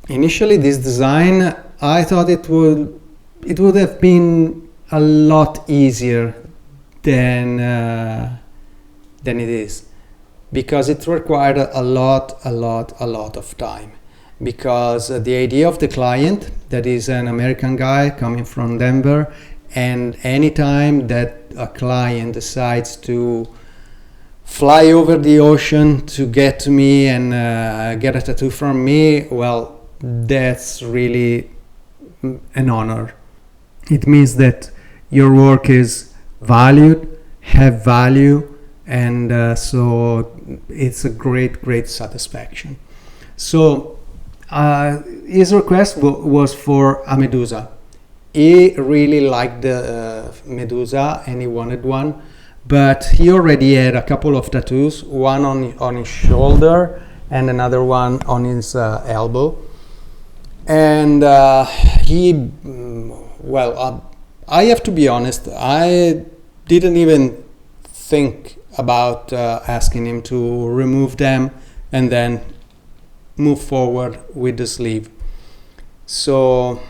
Initially, this design, I thought it would have been a lot easier than it is, because it required a lot of time. Because the idea of the client, that is an American guy coming from Denver, and anytime that a client decides to fly over the ocean to get to me and get a tattoo from me, well, that's really an honor. It means that your work is valued, have value, and so it's a great satisfaction. So his request was for a Medusa. He really liked the Medusa and he wanted one, but he already had a couple of tattoos, one on his shoulder and another one on his elbow. And I have to be honest, I didn't even think about asking him to remove them and then move forward with the sleeve. So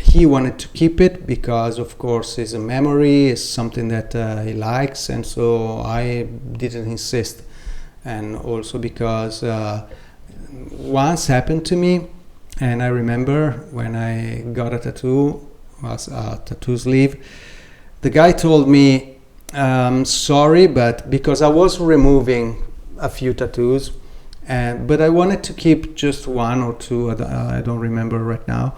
he wanted to keep it because, of course, it's a memory, it's something that he likes, and so I didn't insist. And also because once happened to me, and I remember when I got a tattoo, was a tattoo sleeve, the guy told me, sorry, but because I was removing a few tattoos, but I wanted to keep just one or two, I don't remember right now.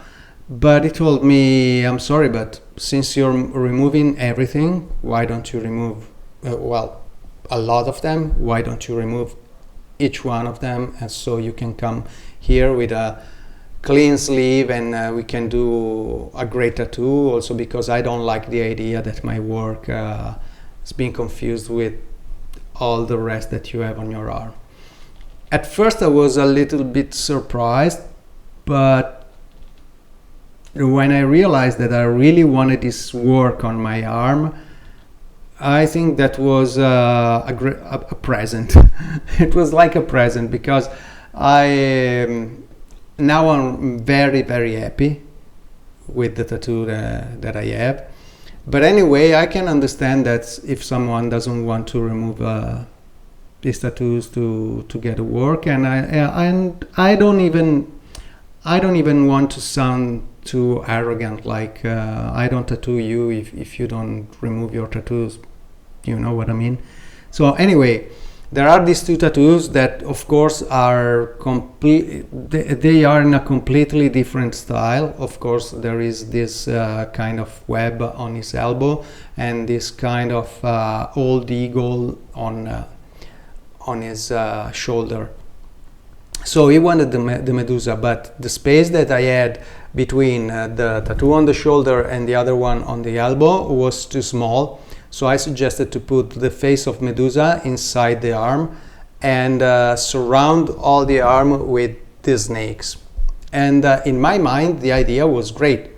But he told me, I'm sorry, but since you're removing everything, why don't you remove, a lot of them? Why don't you remove each one of them? And so you can come here with a clean sleeve and we can do a great tattoo. Also because I don't like the idea that my work is being confused with all the rest that you have on your arm. At first I was a little bit surprised, but when I realized that I really wanted this work on my arm, I think that was a present. It was like a present, because now I'm very happy with the tattoo that I have. But anyway, I can understand that if someone doesn't want to remove these tattoos to get a work, and I don't even want to sound too arrogant, like I don't tattoo you if you don't remove your tattoos, you know what I mean. So anyway, there are these two tattoos that of course are they are in a completely different style. Of course there is this kind of web on his elbow and this kind of old eagle on his shoulder. So he wanted the Medusa, but the space that I had between the tattoo on the shoulder and the other one on the elbow was too small. So I suggested to put the face of Medusa inside the arm and surround all the arm with the snakes. And in my mind, the idea was great,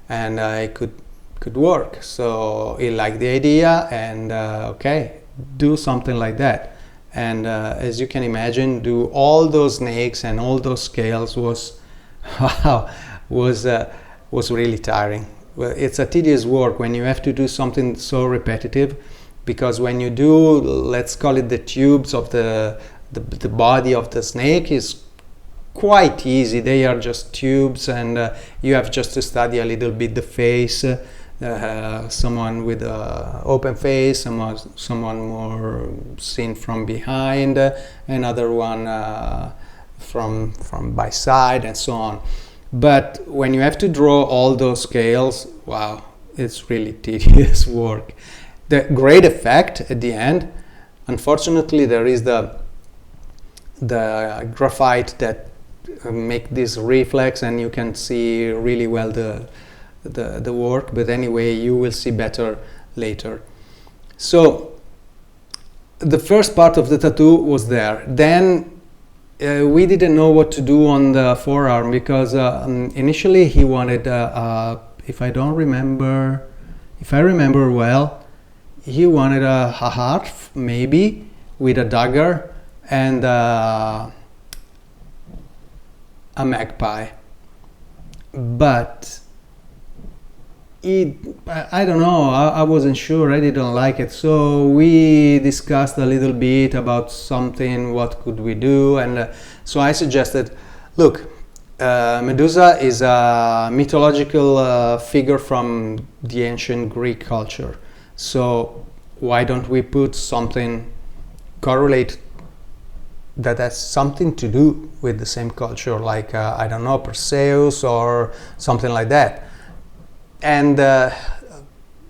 and it could work. So he liked the idea, and okay, do something like that. And as you can imagine, do all those snakes and all those scales was really tiring. Well, it's a tedious work when you have to do something so repetitive, because when you do, let's call it the tubes of the body of the snake, is quite easy. They are just tubes, and you have just to study a little bit the face. Someone with an open face, someone more seen from behind, another one from by side, and so on. But when you have to draw all those scales, wow, it's really tedious work. The great effect at the end, unfortunately, there is the graphite that make this reflex, and you can see really well the work. But anyway, you will see better later. So the first part of the tattoo was there. Then we didn't know what to do on the forearm, because initially he wanted, if I remember well, he wanted a heart, maybe, with a dagger and a a magpie, but I don't know, I wasn't sure, I didn't like it. So we discussed a little bit about something, what could we do, and so I suggested, look, Medusa is a mythological figure from the ancient Greek culture. So why don't we put something correlate that has something to do with the same culture, like I don't know, Perseus or something like that. And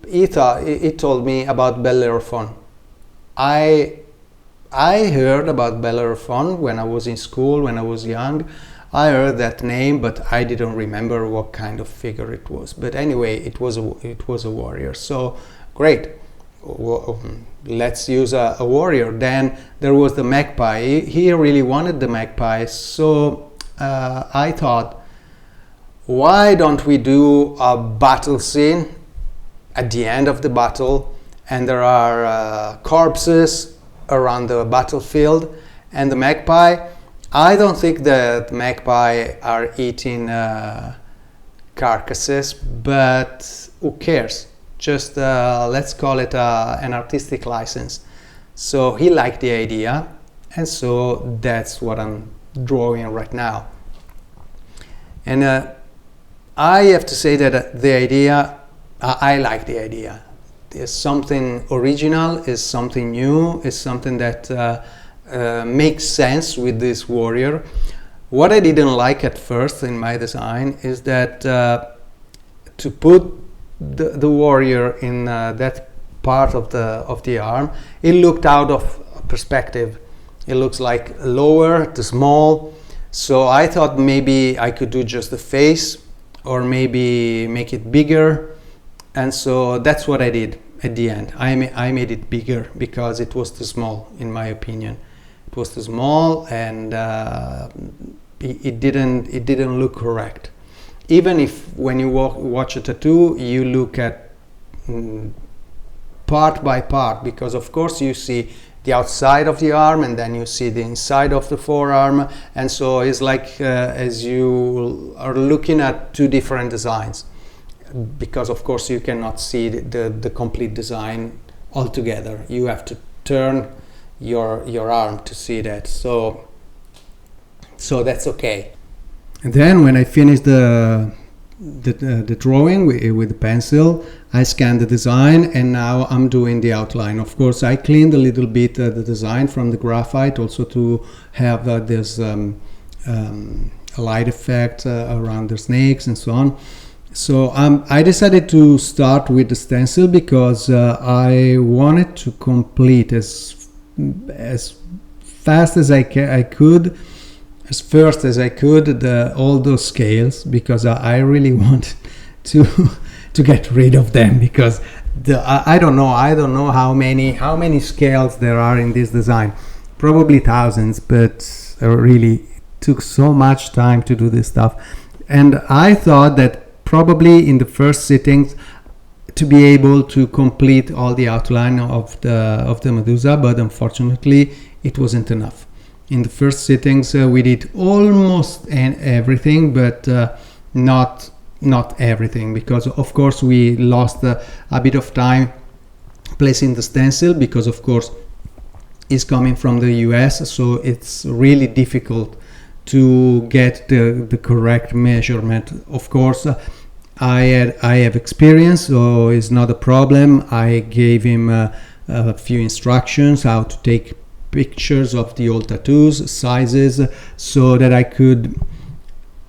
he told me about Bellerophon. I heard about Bellerophon when I was in school, when I was young. I heard that name, but I didn't remember what kind of figure it was. But anyway, it was a warrior. So great, let's use a warrior. Then there was the magpie. He really wanted the magpie. So I thought, why don't we do a battle scene at the end of the battle, and there are corpses around the battlefield, and the magpie, I don't think that magpie are eating carcasses, but who cares? Just let's call it an artistic license. So he liked the idea, and so that's what I'm drawing right now. And I have to say that the idea, I like the idea. It's something original, it's something new, it's something that makes sense with this warrior. What I didn't like at first in my design is that to put the warrior in that part of the arm, it looked out of perspective. It looks like lower to small. So I thought maybe I could do just the face, or maybe make it bigger, and so that's what I did at the end. I made it bigger because it was too small, in my opinion. It was too small, and it didn't look correct. Even if when you watch a tattoo, you look at part by part, because of course you see the outside of the arm, and then you see the inside of the forearm, and so it's like as you are looking at two different designs, because of course you cannot see the complete design altogether. You have to turn your arm to see that, so that's okay. And then when I finished the drawing with the pencil, I scanned the design, and now I'm doing the outline. Of course, I cleaned a little bit the design from the graphite, also to have this light effect around the snakes and so on. So I decided to start with the stencil because I wanted to complete as fast as I could, as first as I could, all those scales, because I really want to get rid of them, because I don't know how many scales there are in this design, probably thousands, but really took so much time to do this stuff. And I thought that probably in the first sittings to be able to complete all the outline of the Medusa, but unfortunately it wasn't enough. In the first sittings we did almost everything, but not everything, because of course we lost a bit of time placing the stencil, because of course it's coming from the US, so it's really difficult to get the correct measurement. Of course I have experience, so it's not a problem. I gave him a few instructions how to take pictures of the old tattoos, sizes, so that I could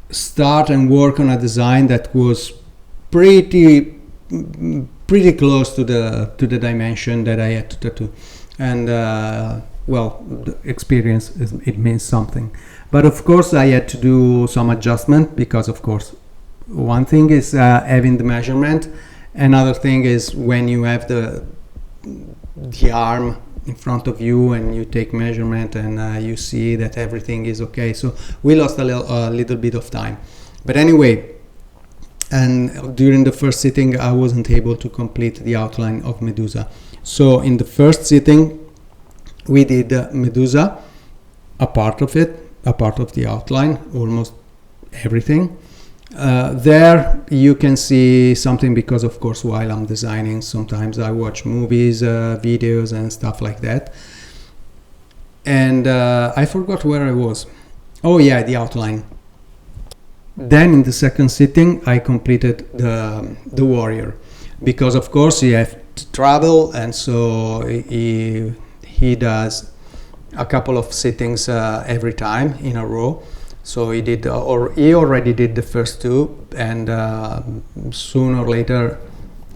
start and work on a design that was pretty close to the dimension that I had to tattoo. And well, the experience it means something. But of course I had to do some adjustment, because of course one thing is having the measurement, another thing is when you have the arm in front of you and you take measurement and you see that everything is okay. So we lost a little bit of time, but anyway, and during the first sitting I wasn't able to complete the outline of Medusa. So in the first sitting we did Medusa, a part of the outline, almost everything. There you can see something, because of course while I'm designing sometimes I watch movies, videos and stuff like that. And I forgot where I was. Oh yeah, the outline. Then in the second sitting I completed the warrior, because of course you have to travel, and so he does a couple of sittings every time in a row. So he did, or he already did the first two, and sooner or later,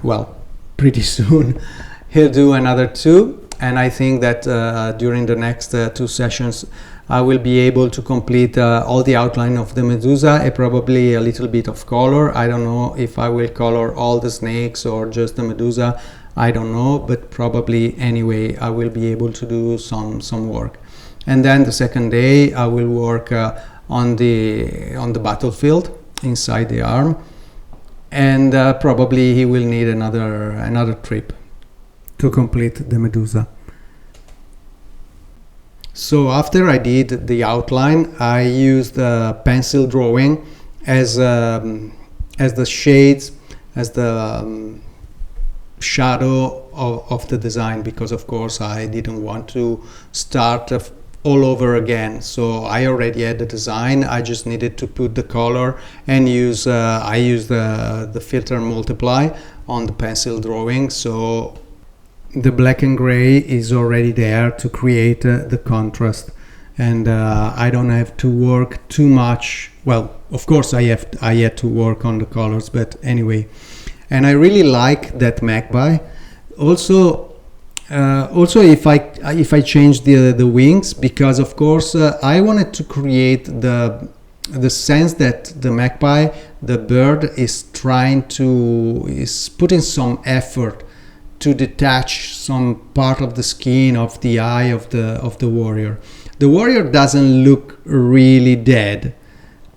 well, pretty soon, he'll do another two. And I think that during the next two sessions, I will be able to complete all the outline of the Medusa, and probably a little bit of color. I don't know if I will color all the snakes or just the Medusa. I don't know, but probably anyway, I will be able to do some work. And then the second day, I will work on the battlefield inside the arm, and probably he will need another trip to complete the Medusa. So after I did the outline, I used pencil drawing as the shades, as the shadow of the design, because of course I didn't want to start all over again. So I already had the design, I just needed to put the color and I used the filter multiply on the pencil drawing, so the black and gray is already there to create the contrast, and I don't have to work too much. Well, of course I had to work on the colors, but anyway. And I really like that magpie. Also if I change the wings, because of course I wanted to create the sense that the magpie, the bird, is putting some effort to detach some part of the skin of the eye of the warrior. The warrior doesn't look really dead.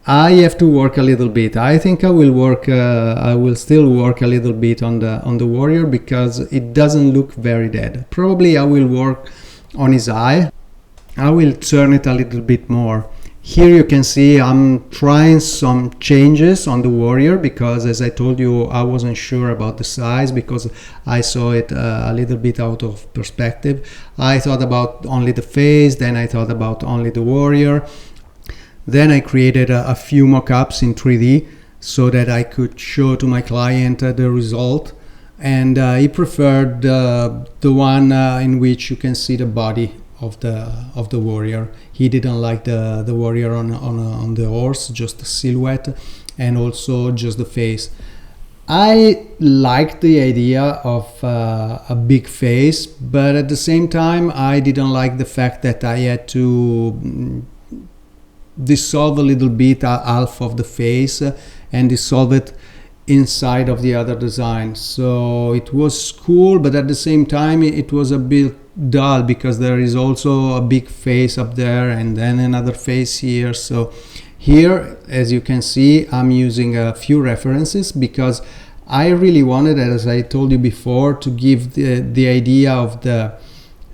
I have to work a little bit. I think I will still work a little bit on the warrior, because it doesn't look very dead. Probably I will work on his eye. I will turn it a little bit more. Here you can see I'm trying some changes on the warrior, because as I told you, I wasn't sure about the size, because I saw it a little bit out of perspective. I thought about only the face, then I thought about only the warrior. Then I created a few mock-ups in 3D so that I could show to my client the result. And he preferred the one in which you can see the body of the warrior. He didn't like the warrior on the horse, just the silhouette, and also just the face. I liked the idea of a big face, but at the same time I didn't like the fact that I had to dissolve a little bit half of the face and dissolve it inside of the other design. So it was cool, but at the same time it was a bit dull, because there is also a big face up there and then another face here. So here, as you can see, I'm using a few references, because I really wanted, as I told you before, to give the idea of that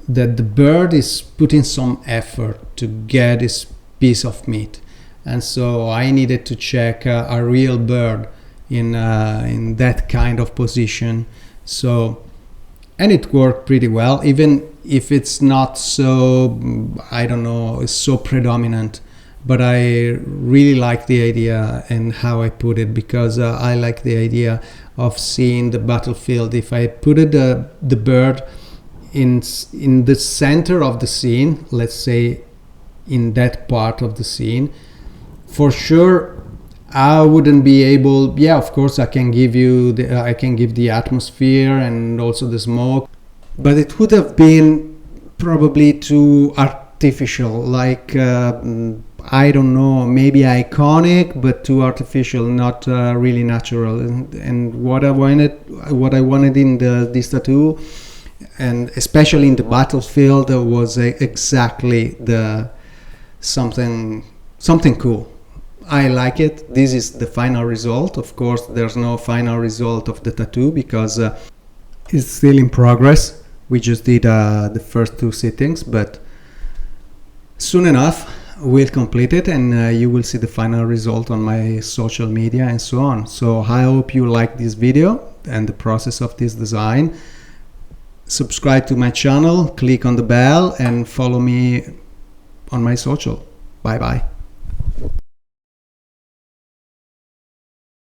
the bird is putting some effort to get this piece of meat, and so I needed to check a real bird in that kind of position. So, and it worked pretty well, even if it's not so, I don't know, it's so predominant. But I really like the idea and how I put it, because I like the idea of seeing the battlefield. If I put the bird in the center of the scene, let's say in that part of the scene, for sure I wouldn't be able. Yeah, of course I can give the atmosphere and also the smoke, but it would have been probably too artificial, like I don't know, maybe iconic, but too artificial, not really natural. And what I wanted in this tattoo, and especially in the battlefield, was exactly something cool. I like it. This is the final result. Of course, there's no final result of the tattoo, because it's still in progress. We just did the first two sittings, but soon enough will complete it, and you will see the final result on my social media and so on. So I hope you like this video and the process of this design. Subscribe to my channel, click on the bell, and follow me on my social. Bye bye.